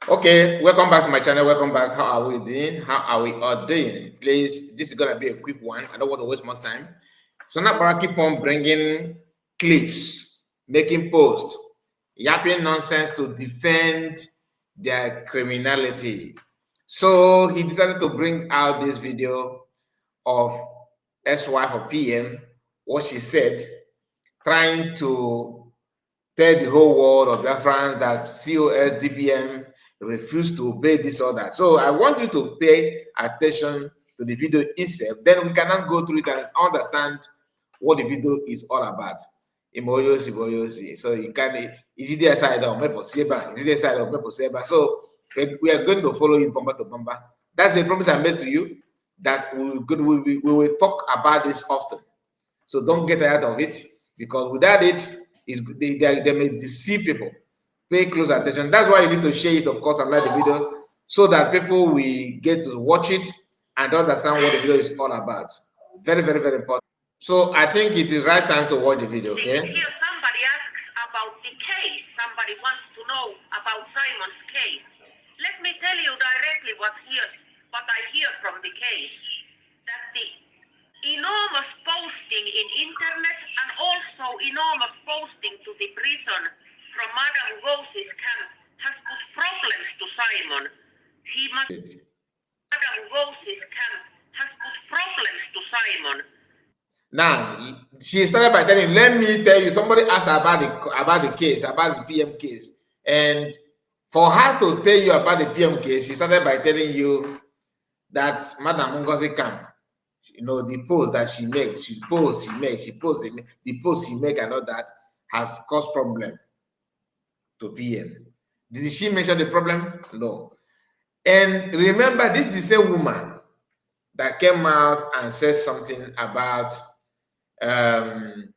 Okay, welcome back to my channel. Welcome back. How are we doing? How are we all doing? Please, this is gonna be a quick one. I don't want to waste much time. So now, Akparawa keep on bringing clips, making posts, yapping nonsense to defend their criminality. So he decided to bring out this video of ex-wife of PM, what she said, trying to tell the whole world of Biafrans that COS, DPM refused to obey this or that. So I want you to pay attention to the video itself. Then we cannot go through it and understand what the video is all about. So you can easily side of So we are going to follow it bumper to bumper. That's the promise I made to you that we will talk about this often. So don't get tired of it, because without it, they may deceive people. Pay close attention. That's why you need to share it, of course, and like the video, so that people will get to watch it and understand what the video is all about. Very, very, very important. So I think it is right time to watch the video, okay? Here somebody asks about the case. Somebody wants to know about Simon's case. Let me tell you directly what I hear from the case. That the enormous posting in internet and also enormous posting to the prison from Madame Rose's camp has put problems to Simon. Madame Rose's camp has put problems to Simon. Now, she started by telling, let me tell you, somebody asked about the case, about the PM case. And for her to tell you about the PM case, she started by telling you that Madam Ngozi camp, the post that she makes, the post she make and all that has caused problem to PM. Did she mention the problem? No. And remember, this is the same woman that came out and said something about the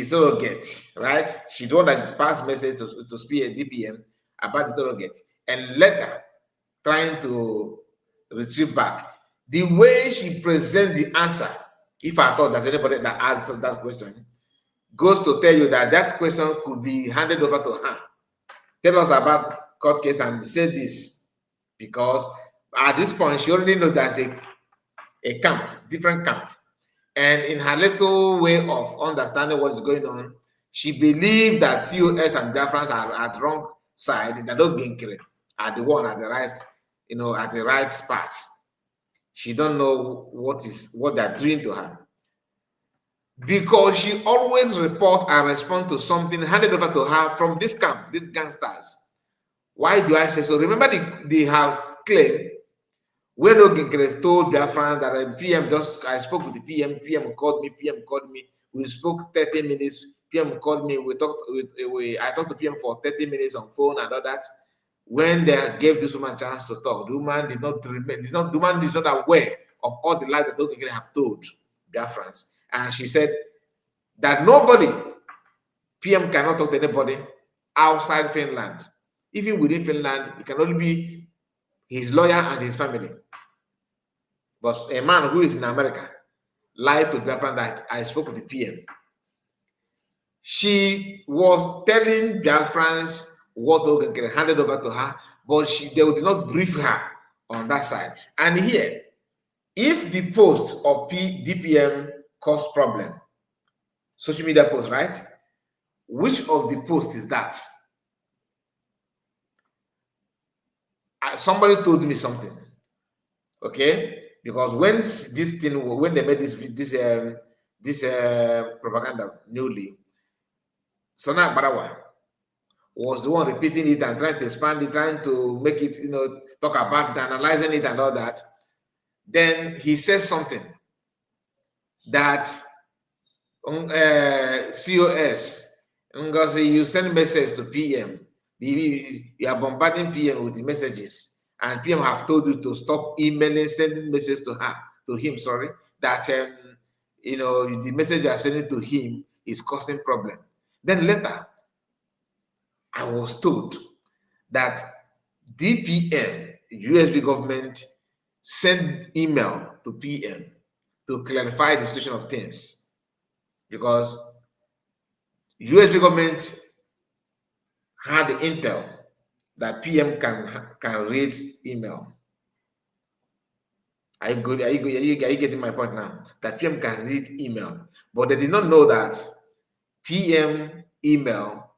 surrogate, right? She's the one that passed message to DPM about the surrogate, and later trying to retrieve back. The way she presents the answer, if I thought there's anybody that answers that question, goes to tell you that that question could be handed over to her. Tell us about court case and say this, because at this point she already knows there's a camp, different camp. And in her little way of understanding what is going on, she believes that COS and Biafrans are at the wrong side, that don't get are the one at the right, at the right spot. She don't know what they're doing to her. Because she always report and respond to something handed over to her from this camp, these gangsters. Why do I say so? Remember they have claimed when Oginkres told Biafran that PM I spoke with the PM called me, we spoke 30 minutes, PM called me, I talked to PM for 30 minutes on phone and all that. When they gave this woman a chance to talk, the woman is not aware of all the lies that Oginkres have told Biafrans. And she said that nobody, PM cannot talk to anybody outside Finland. Even within Finland, it can only be his lawyer and his family. But a man who is in America lied to Biafran that I spoke with the PM. She was telling Biafrans what Ogenkere handed over to her, but they did not brief her on that side. And here, if the post of DPM caused problem, social media post, right? Which of the posts is that? Somebody told me something, okay? Because when they made this propaganda newly, Sana Akparawa was the one repeating it and trying to expand it, trying to make it, talk about it, analyzing it and all that. Then he says something that COS, Ngozi, you send message to PM. You are bombarding PM with the messages, and PM have told you to stop emailing, sending messages to him, sorry, that the message you are sending to him is causing problem. Then later, I was told that DPM, USB government, sent email to PM to clarify the situation of things, because USB government had the intel that PM can read email. Are you good? Are you getting my point now? That PM can read email, but they did not know that PM email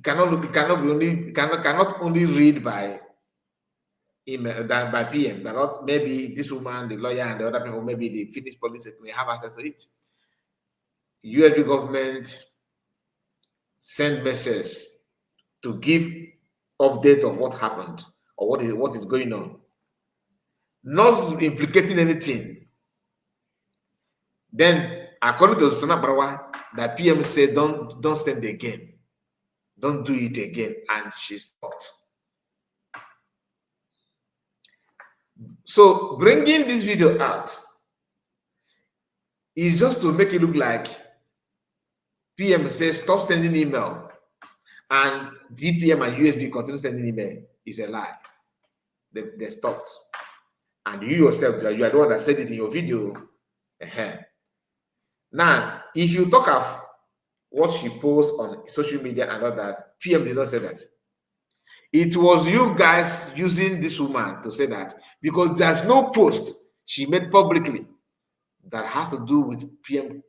cannot only read by email than by PM. That not maybe this woman, the lawyer, and the other people, maybe the Finnish police may have access to it. USB government send message to give update of what happened or what is going on, not implicating anything. Then, according to Akparawa, that PM said, don't send again, don't do it again, and she stopped. So bringing this video out is just to make it look like PM says stop sending email, and DPM and USB continue sending email is a lie. They stopped. And you yourself, you are the one that said it in your video. Now, if you talk of what she posts on social media and all that, PM did not say that. It was you guys using this woman to say that, because there's no post she made publicly that has to do with PM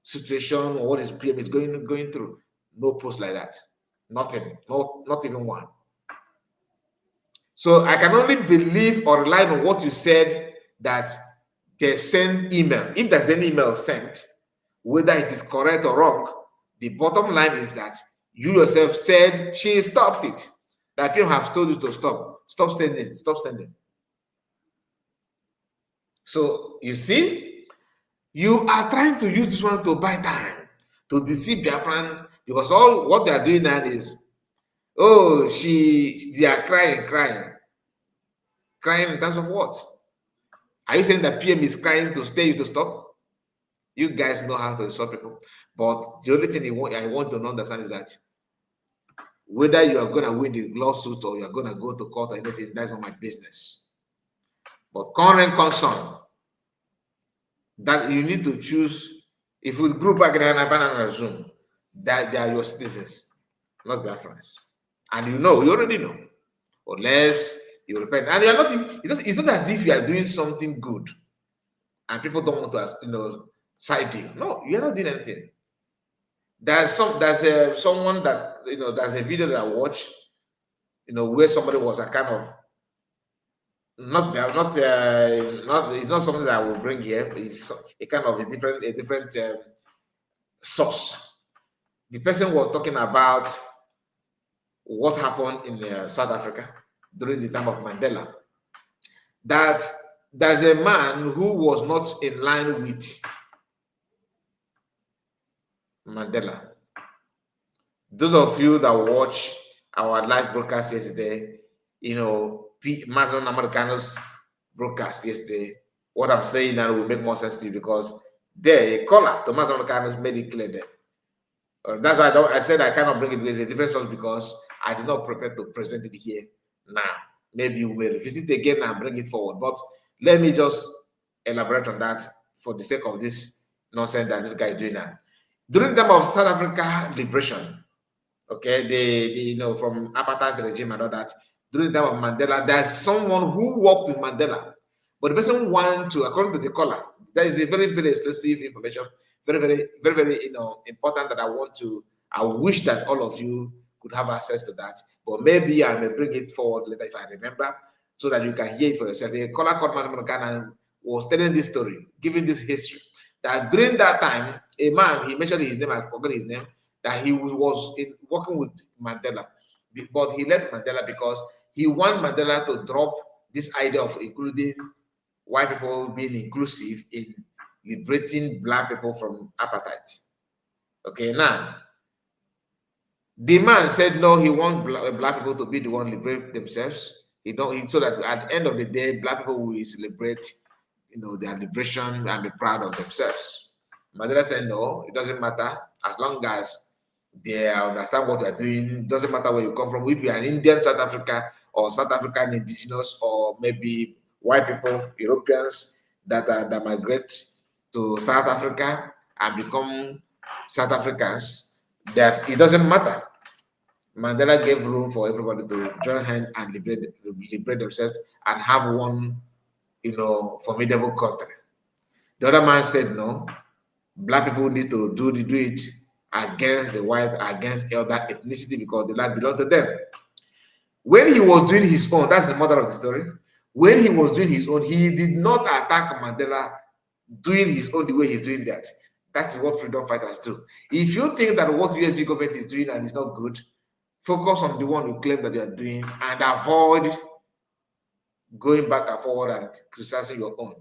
situation or what is PM is going through. No post like that. Nothing. Not even one. So I can only believe or rely on what you said, that they send email. If there's any email sent, whether it is correct or wrong, the bottom line is that you yourself said she stopped it. That people have told you to stop. Stop sending. Stop sending. So you see, you are trying to use this one to buy time, to deceive Biafran, because all what they are doing now is, oh, they are crying in terms of what? Are you saying that PM is crying to stay you to stop? You guys know how to stop people, but the only thing I want to understand is that whether you are going to win the lawsuit or you are going to go to court or anything, that's not my business. But current concern that you need to choose, if you group back and assume that they are your citizens, not their friends, and you already know, unless you repent, and you are not. It's not as if you are doing something good, and people don't want to, side you. No, you are not doing anything. There's someone that there's a video that I watched, where somebody was a kind of it's not something that I will bring here. It's a kind of a different source. The person was talking about what happened in South Africa during the time of Mandela. That there's a man who was not in line with Mandela. Those of you that watch our live broadcast yesterday, Mazon Americanos broadcast yesterday, what I'm saying now will make more sense to you, because a caller to Mazon Americanos made it clear there. That's why I said I cannot bring it, because it's a different source, because I did not prepare to present it here now. Maybe we will revisit it again and bring it forward. But let me just elaborate on that for the sake of this nonsense that this guy is doing now. During the time of South Africa liberation, okay, from apartheid regime and all that, during the time of Mandela, there's someone who worked with Mandela, but the person want to, according to the caller, that is a very, very exclusive information, very, very, very, very, important, that I wish that all of you could have access to that, but maybe I may bring it forward later if I remember, so that you can hear it for yourself. The caller called Madam was telling this story, giving this history, that during that time, a man, he mentioned his name, I forgot his name, that he was working with Mandela, but he left Mandela because he wanted Mandela to drop this idea of including white people, being inclusive in liberating black people from apartheid. Okay, now, the man said no, he wants black people to be the one liberate themselves. So that at the end of the day, black people will celebrate, their liberation and be proud of themselves. Mandela said no, it doesn't matter, as long as they understand what they're doing. It doesn't matter where you come from. If you're an Indian South Africa, or South African indigenous, or maybe white people, Europeans that migrate to South Africa and become South Africans, that it doesn't matter. Mandela gave room for everybody to join hands and liberate themselves and have one, formidable country. The other man said no. Black people need to do it against the white, against other ethnicity because the land belongs to them. When he was doing his own, that's the mother of the story. When he was doing his own, he did not attack Mandela doing his own the way he's doing that. That's what freedom fighters do. If you think that what USB government is doing and is not good, focus on the one you claim that you are doing and avoid going back and forward and criticizing your own.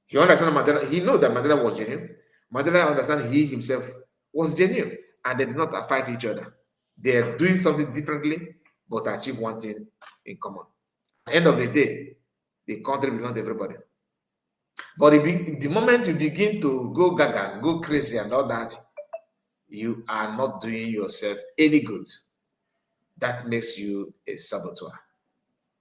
He understands Mandela. He knows that Mandela was genuine. Mandela understands he himself was genuine, and they did not fight each other. They are doing something differently, but achieve one thing in common. At the end of the day, the country belongs to everybody. But the moment you begin to go gaga, go crazy, and all that, you are not doing yourself any good. That makes you a saboteur.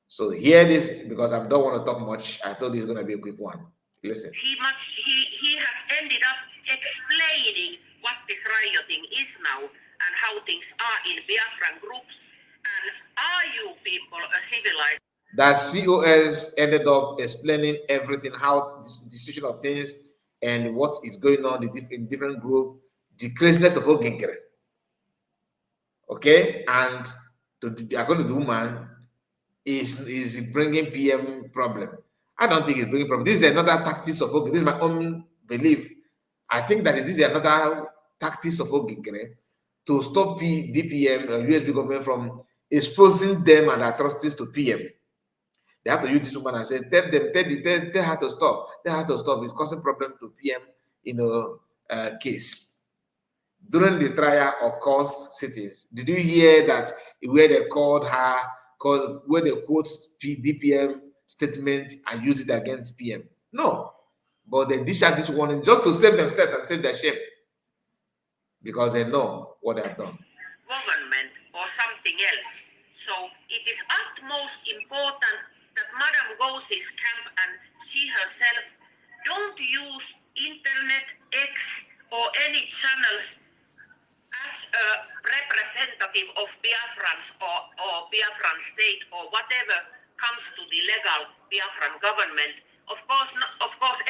So hear this, because I don't want to talk much. I thought it's going to be a quick one. Listen. He has ended up explaining what this rioting is now and how things are in Biafran groups. And are you people a civilized? That COS ended up explaining everything, how the situation of things and what is going on in different groups, the craziness of Ogengere. Okay, and according to the woman, is bringing PM problem. I don't think it's bringing problem. This is another tactics of Ogengere. This is my own belief. I think that this is another tactics of Ogengere to stop DPM or USB government from exposing them and atrocities to PM. They have to use this woman and say, tell her to stop. Tell her to stop. It's causing problem to PM, case. During the trial of cause sittings, did you hear that where they called her, where they quote DPM statement and use it against PM? No. But they dish out this warning just to save themselves and save their shame. Because they know what they have done. Government or something else. So it is utmost important that Madam Gosi's camp and she herself don't use internet, X, or any channels as a representative of Biafrans or Biafran state or whatever comes to the legal Biafran government. Of course,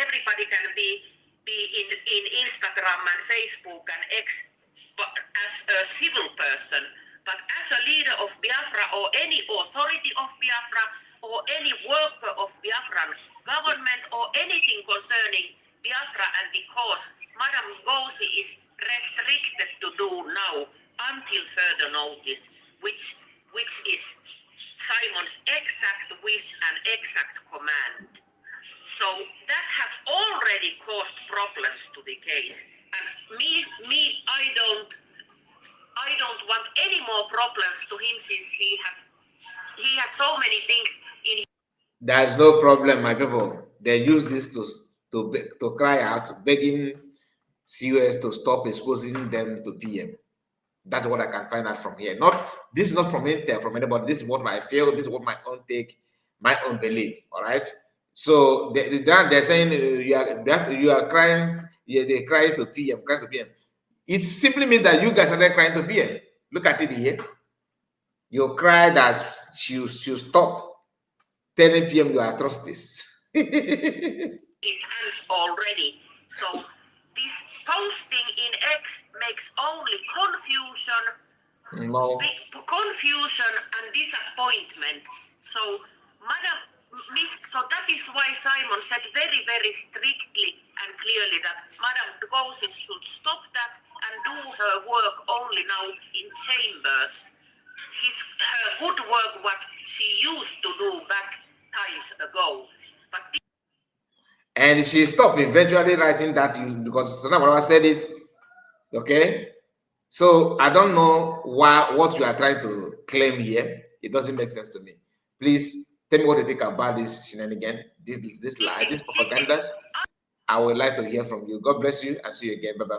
everybody can be in Instagram and Facebook and X, but as a civil person. But as a leader of Biafra or any authority of Biafra or any worker of Biafran government or anything concerning Biafra and the cause, Madam Gosi is restricted to do now until further notice, which is Simon's exact wish and exact command. So that has already caused problems to the case. And I don't want any more problems to him since he has so many things in. There's no problem, my people. They use this to cry out, begging COS to stop exposing them to PM. That's what I can find out from here. This is not from Intel, from anybody. This is what I feel. This is what my own take, my own belief. All right. So they're saying you are crying. Yeah, they cry to PM, crying to PM. It simply means that you guys are there crying to PM. Look at it here. You cry that she'll stop telling PM your atrocities. His hands already. So this posting in X makes only confusion, confusion and disappointment. So, so that is why Simon said very, very strictly and clearly that Madam Gosi should stop that and do her work only now in chambers. Her good work, what she used to do back times ago. But and she stopped eventually writing that because Akparawa said it. Okay, so I don't know what you are trying to claim here. It doesn't make sense to me. Please tell me what you think about this shenanigan, this lie, this propaganda. I would like to hear from you. God bless you and see you again. Bye bye.